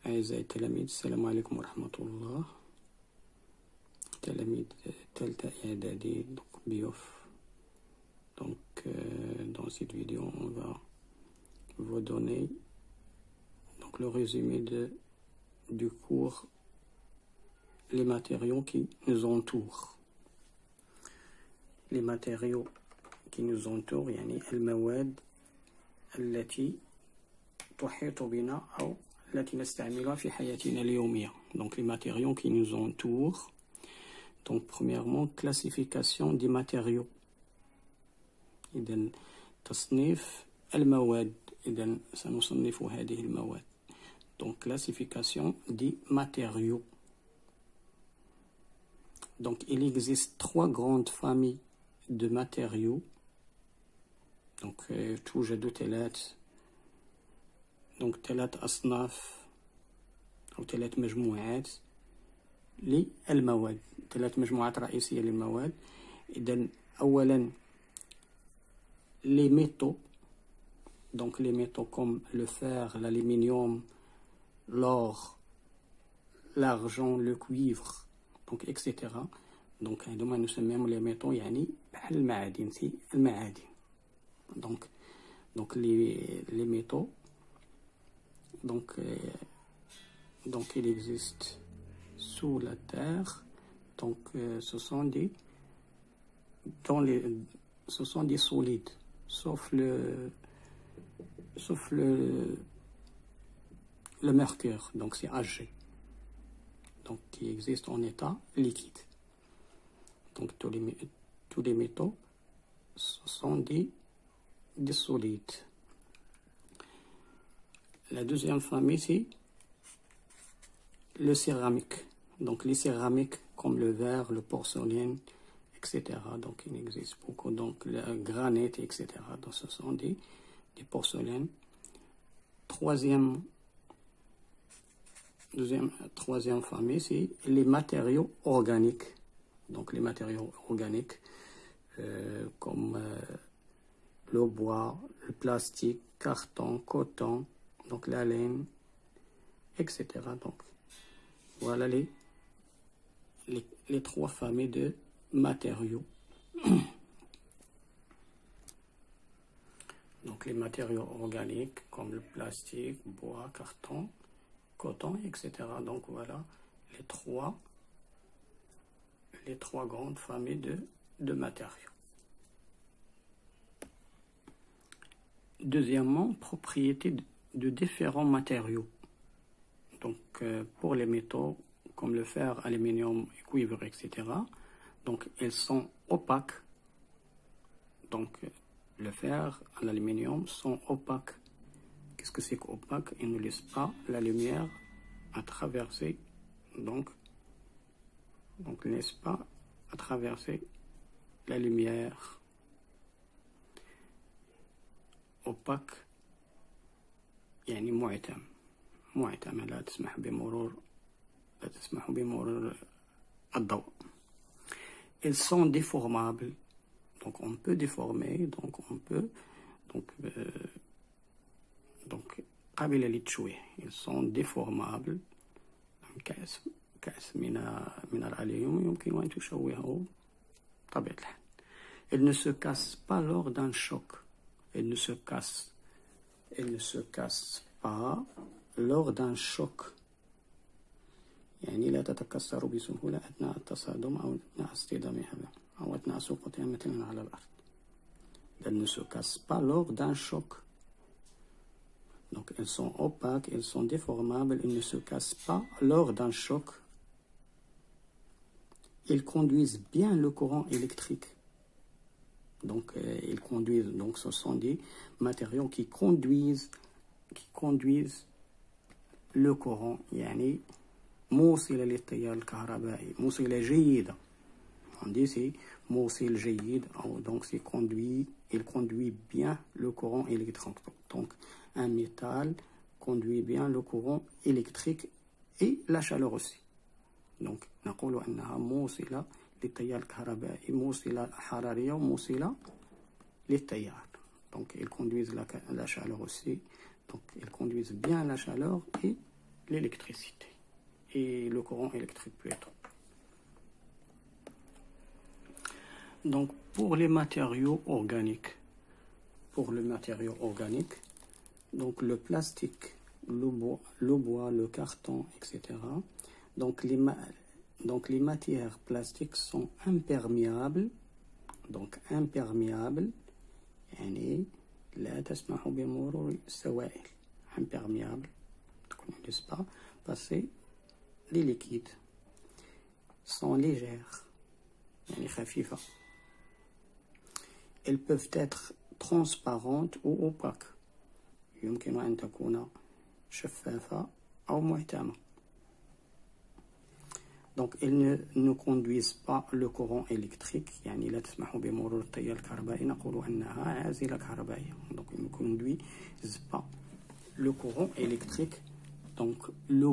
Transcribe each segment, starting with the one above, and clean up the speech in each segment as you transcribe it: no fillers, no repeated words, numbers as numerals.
أعزائي التلاميذ، السلام عليكم ورحمة الله. تلاميذ تالتة إعدادي بيوف. Dans cette vidéo, on va vous donner le résumé du cours les matériaux qui nous entourent. Les matériaux qui nous entourent يعني المواد التي تحيط بنا أو التي نستعملها في حياتنا اليومية. Donc les matériaux qui nous entourent. Donc premièrement, classification des matériaux. إذن تصنيف المواد. إذن سنصنف هذه المواد. Donc classification des matériaux. Donc il existe trois grandes familles de matériaux. Donc توجد ثلاث أصناف أو ثلاث مجموعات للمواد، ثلاث مجموعات رئيسية للمواد. إذن أولا les métaux. Donc les métaux comme le fer, l'aluminium, l'or, l'argent, le cuivre, donc etc. Donc عندما نسميهم les métaux يعني بحال المعادن، سي المعادن. Donc les métaux. Donc il existe sous la terre. Donc ce sont des solides, sauf le mercure. Donc c'est Ag. Donc qui existe en état liquide. Donc tous les métaux ce sont des solides. La deuxième famille, c'est le céramique. Donc les céramiques comme le verre, le porcelaine, etc. Donc il existe beaucoup. Donc le granit, etc. Donc ce sont des porcelaines. Troisième famille, c'est les matériaux organiques. Donc les matériaux organiques comme le bois, le plastique, carton, coton, donc la laine, etc. Donc voilà les trois familles de matériaux. Donc les matériaux organiques comme le plastique, bois, carton, coton, etc. Donc voilà les trois grandes familles de matériaux. Deuxièmement, propriétés de différents matériaux. Donc pour les métaux comme le fer, aluminium, cuivre, etc. Donc ils sont opaques. Donc le fer, l'aluminium sont opaques. Qu'est-ce que c'est qu'opaque? Ils ne laissent pas la lumière à traverser. Donc ne laissent pas à traverser la lumière. Opaque يعني معتم لا تسمح بمرور الضوء. Ils sont déformables. Donc on peut déformer. قابلة للتشويه. Ils sont déformables. كأس من الأليوم يمكن أن تشوهه بطبيعة الحال. Ils ne se cassent pas lors d'un choc. Ils ne se cassent pas lors d'un choc. يعني لا تتكسر بسهولة أثناء التصادم أو أثناء اصطدامها أو أثناء سقوطها مثلا على الأرض. Elles ne se cassent pas lors d'un choc. Donc elles sont opaques, elles sont déformables, elles ne se cassent pas lors d'un choc. Ils conduisent bien le courant électrique. Donc ils conduisent. Donc ce sont des matériaux qui conduisent le courant. يعني موصلة للتيار الكهربائي، موصلة جيدة. On dit c'est موصل جيد. Donc c'est il conduit bien le courant électrique. Donc un métal conduit bien le courant électrique et la chaleur aussi. Donc نقول أنها موصلة للتيار الكهربائي، موصلة حرارية وموصلة للتيار. Donc ils conduisent la chaleur aussi. Donc ils conduisent bien la chaleur et l'électricité et le courant électrique plutôt. Donc pour les matériaux organiques, donc le plastique, le bois, le carton, etc. Donc les matières plastiques sont imperméables. Donc imperméables, يعني لا تسمح بمرور السوائل. Imperméables, donc on ne laisse pas passer les liquides. Sont légères, يعني خفيفة. Elles peuvent être transparentes ou opaques. يمكن أن تكون شفافة أو محكمة. Donc, elles ne conduisent pas le courant électrique. يعني لا تسمح بمرور التيار الكهربائي نقول أنها عازلة كهربائية. Donc, elles ne conduisent pas le courant électrique. Donc, le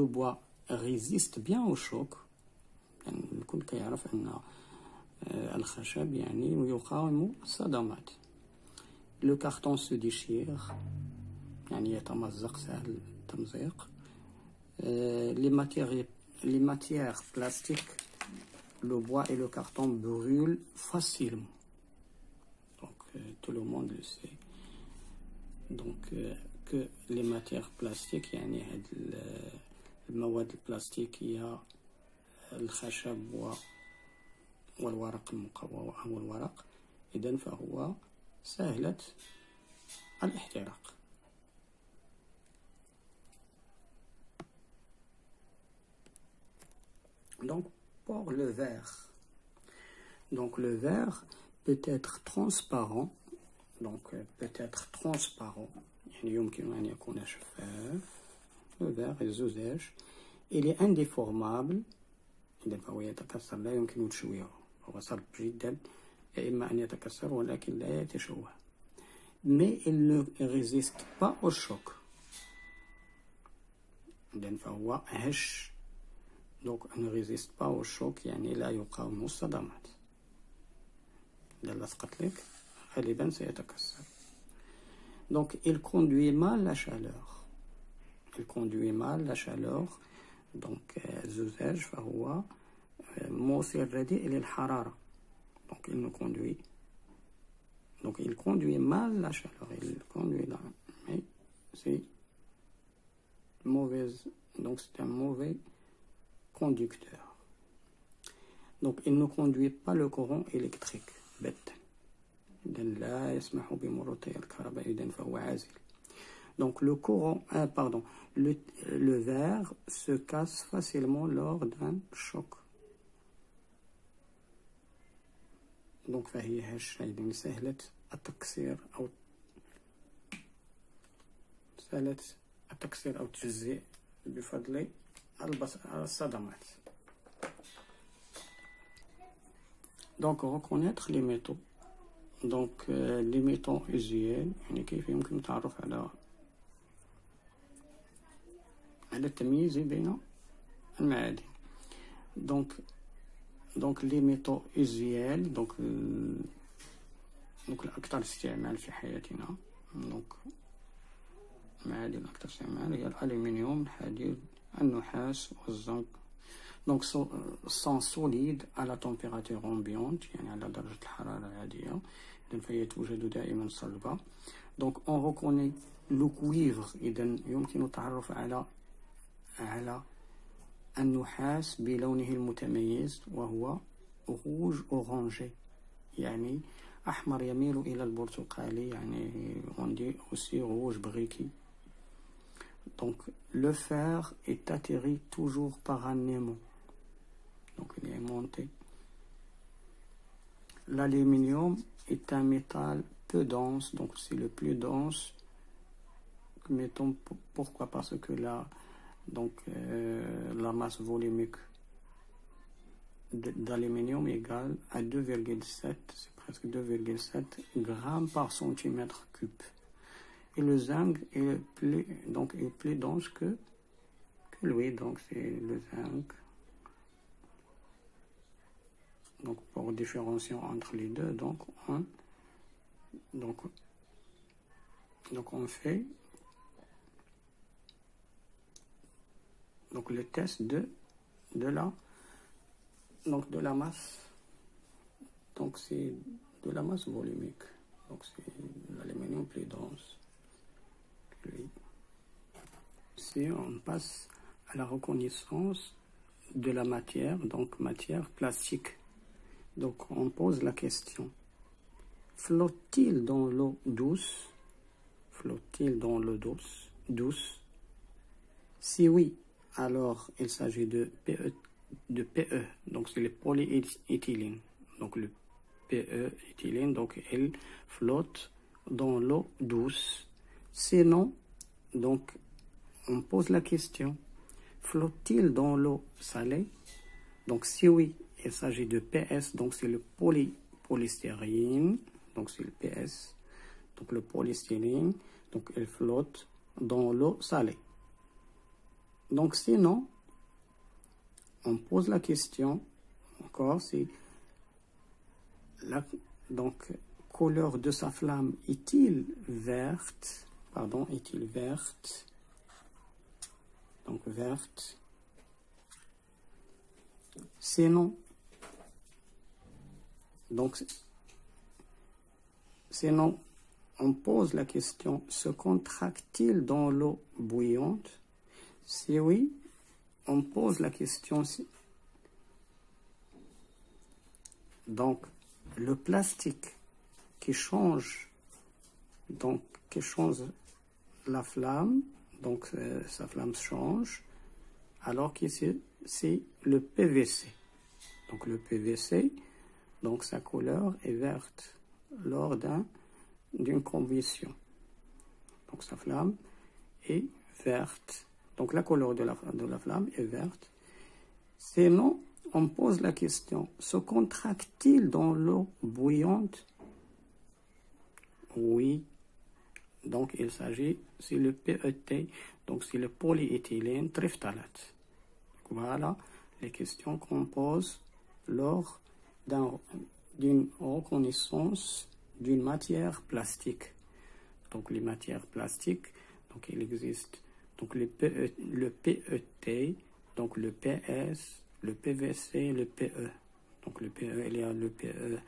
bois résiste bien au choc. يعني الكل كيعرف أن الخشب يعني يقاوم الصدمات. Le carton se déchire. يعني يتمزق سهل التمزيق. Les matières plastiques, le bois et le carton brûlent facilement. Donc, tout le monde le sait. Donc, que les matières plastiques, يعني هاد المواد البلاستيك هي الخشب والورق المقوى أو الورق، إذن فهو سهلة الاحتراق. Donc, pour le verre. Donc, le verre peut être transparent. Donc, يعني يمكن أن يكون شفاف. Le verre الزجاج. Il est indéformable. إذا فهو يتكسر لا يمكن تشويهه. هو صلب جدا. إما أن يتكسر ولكن لا يتشوه. Mais il ne résiste pas au choc. إذا فهو هش. Donc, il ne résiste pas au choc, يعني لا يقاوم الصدمات. إذا لصقت لك غالبا سيتكسر. Donc, il conduit mal la chaleur. Donc, الزجاج فهو موصل رديء للحرارة. Donc, il conduit mal la chaleur. Mais c'est mauvaise. Donc, c'est un mauvais conducteur. Donc, il ne conduit pas le courant électrique. بت. إذن لا يسمح بمرور التيار الكهربائي إذن فهو عازل. Donc, le verre se casse facilement lors d'un choc. Donc, فهي هشة إذن سهلة التكسير أو تجزئ بفضل الصدمات. Donc, reconnaître les métaux. Donc, les métaux usuels, يعني كيف يمكن التعرف على التمييز بين المعادن. Donc les métaux usuels, donc الأكثر استعمال في حياتنا. Donc المعادن الأكثر استعمال هي الألمنيوم، الحديد، النحاس والزنك. Donc sont solides à la température ambiante، يعني على درجة الحرارة العادية، إذن فهي توجد دائما صلبة. Donc on reconnaît le cuivre، إذن يمكن التعرف على النحاس بلونه المتميز وهو rouge orangé، يعني أحمر يميل إلى البرتقالي، يعني on dit aussi rouge briquet. Donc le fer est atterri toujours par un aimant. Donc il est monté. L'aluminium est un métal peu dense, donc c'est le plus dense. Mettons, pourquoi? Parce que la masse volumique d'aluminium est égale à 2,7, c'est presque 2,7 grammes par centimètre cube. Et le zinc est plus dense que lui, donc c'est le zinc. Donc pour différencier entre les deux, donc on fait Donc le test de la masse. Donc c'est de la masse volumique. Donc c'est l'aluminium plus dense. Si on passe à la reconnaissance de la matière, donc matière plastique. Donc on pose la question: flotte-t-il dans l'eau douce? Flotte-t-il dans l'eau douce? Si oui, alors il s'agit de PE, donc c'est le polyéthylène. Donc le PE éthylène, donc elle flotte dans l'eau douce. Sinon, donc on pose la question: flotte-t-il dans l'eau salée? Donc si oui, il s'agit de PS, donc c'est le polystyrène, donc c'est le PS, donc le polystyrène, donc elle flotte dans l'eau salée. Donc sinon, on pose la question encore, c'est la couleur de sa flamme est-il verte? Est-il verte? Donc verte. Sinon, on pose la question: se contracte-t-il dans l'eau bouillante? Si oui, on pose la question donc le plastique qui change la flamme, donc sa flamme change, alors que c'est le PVC. Donc le PVC, donc sa couleur est verte lors d'une combustion. Donc sa flamme est verte. Donc la couleur de la flamme est verte. Sinon, on pose la question: se contracte-t-il dans l'eau bouillante? Oui. Donc il s'agit, c'est le PET, donc c'est le polyéthylène terephthalate. Voilà les questions qu'on pose lors d'une reconnaissance d'une matière plastique. Donc les matières plastiques, donc il existe donc le PET, donc le PS, le PVC, le PE. Donc le PE, il y a le PE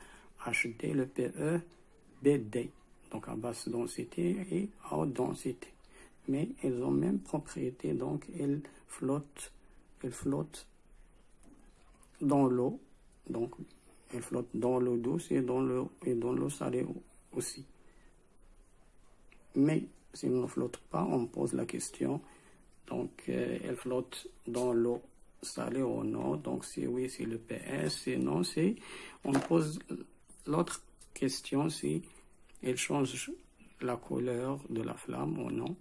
HD, le PE BD, donc à basse densité et à haute densité. Mais elles ont même propriété, donc elles flottent dans l'eau, donc elles flottent dans l'eau douce et dans l'eau salée aussi. Mais si elles ne flottent pas, on pose la question, donc elles flottent dans l'eau salée ou non? Donc si oui, c'est le PS, sinon on pose l'autre question, si elles changent la couleur de la flamme ou non.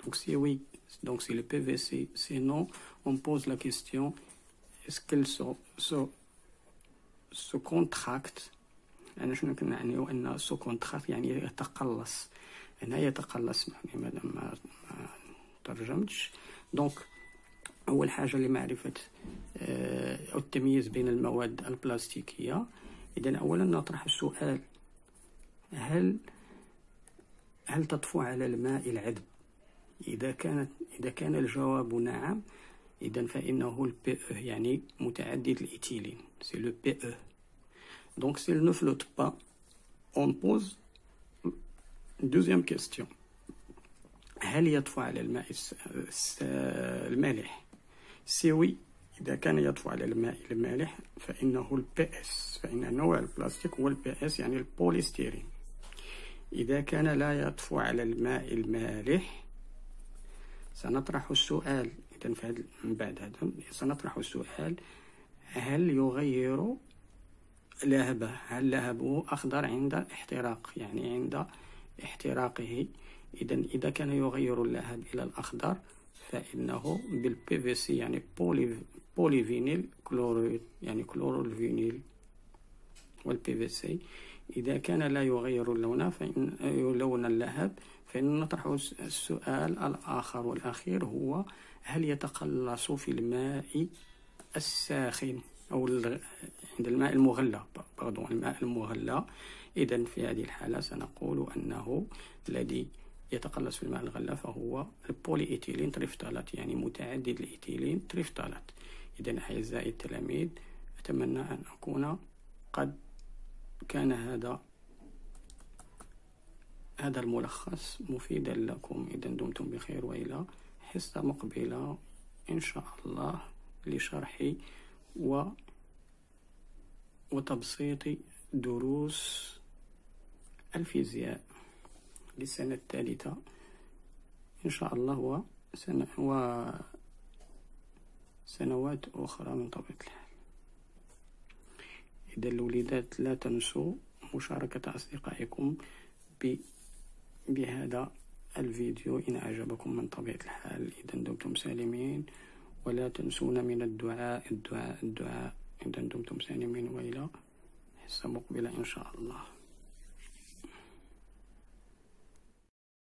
Donc si oui, donc c'est le PVC, sinon on pose la question: est-ce qu'elle se contracte؟ أنا شنو كنعنيو أن سو كونتراكت يعني يتقلص، هنا يتقلص يعني ما ترجمتش. دونك أول حاجة لمعرفة أو التمييز بين المواد البلاستيكية. إذن أولا نطرح السؤال: هل تطفو على الماء العذب؟ إذا كان الجواب نعم، إذن فإنه الPE يعني متعدد الإيثيلين، c'est le PE. Donc s'il ne flotte pas, on pose une deuxième question: هل يطفو على الماء المالح؟ Si oui, إذا كان يطفو على الماء المالح فإنه الPS، فإن نوع البلاستيك هو الPS يعني البوليستيرين. إذا كان لا يطفو على الماء المالح سنطرح السؤال، إذن من بعد هذا سنطرح السؤال: هل يغير لهبه؟ هل لهبه أخضر عند احتراق، يعني عند احتراقه؟ إذا كان يغير اللهب إلى الأخضر فإنه بالPVC يعني بوليفينيل كلوريد، يعني كلور الفينيل والPVC. إذا كان لا يغير اللون لون اللهب فإن نطرح السؤال الآخر والأخير هو: هل يتقلص في الماء الساخن أو عند الماء المغلى؟ الماء المغلى. إذن في هذه الحالة سنقول أنه الذي يتقلص في الماء الغلة فهو البولي إيثيلين تريفتالات، يعني متعدد الإيثيلين تريفتالات. إذن أعزائي التلاميذ، أتمنى أن أكون قد كان هذا الملخص مفيدا لكم. إذا دمتم بخير، وإلى حصة مقبلة إن شاء الله لشرح وتبسيط دروس الفيزياء للسنة الثالثة إن شاء الله، وسنوات أخرى من طبيعة الحال. إذا الوليدات لا تنسوا مشاركة أصدقائكم بهذا الفيديو إن أعجبكم من طبيعة الحال. إذا دمتم سالمين، ولا تنسون من الدعاء. إذا دمتم سالمين، وإلى حصة مقبلة إن شاء الله.